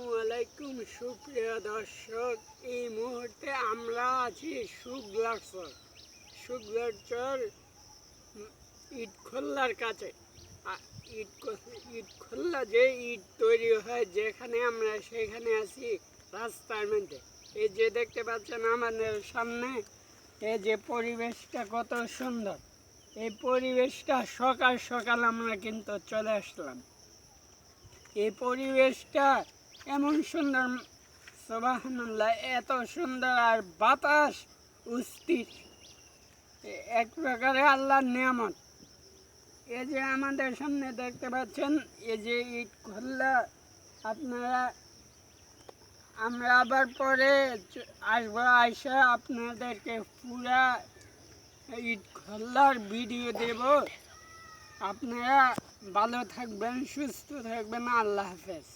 আসসালামু আলাইকুম সুপ্রিয় দর্শক। এই মুহূর্তে আমরা আছি শুক্লাচর ইটখোল্লার কাছে। ইটখোল্লা যে ইট তৈরি হয় যেখানে, আমরা সেখানে আছি রাস্তার মধ্যে। এই যে দেখতে পাচ্ছেন আমাদের সামনে, এই যে পরিবেশটা কত সুন্দর। এই পরিবেশটা সকাল সকাল আমরা কিন্তু চলে আসলাম। এই পরিবেশটা এমন সুন্দর, সুবহানাল্লাহ, এত সুন্দর। আর বাতাস অস্থির, এক প্রকারে আল্লাহর নিয়ামত। এই যে আমাদের সামনে দেখতে পাচ্ছেন, এই যে ইটখোল্লা, আপনারা, আমরা আবার পরে আসবো, আইসা আপনাদেরকে পুরা ইটখোল্লার ভিডিও দেব। আপনারা ভালো থাকবেন, সুস্থ থাকবেন। আল্লাহ হাফেজ।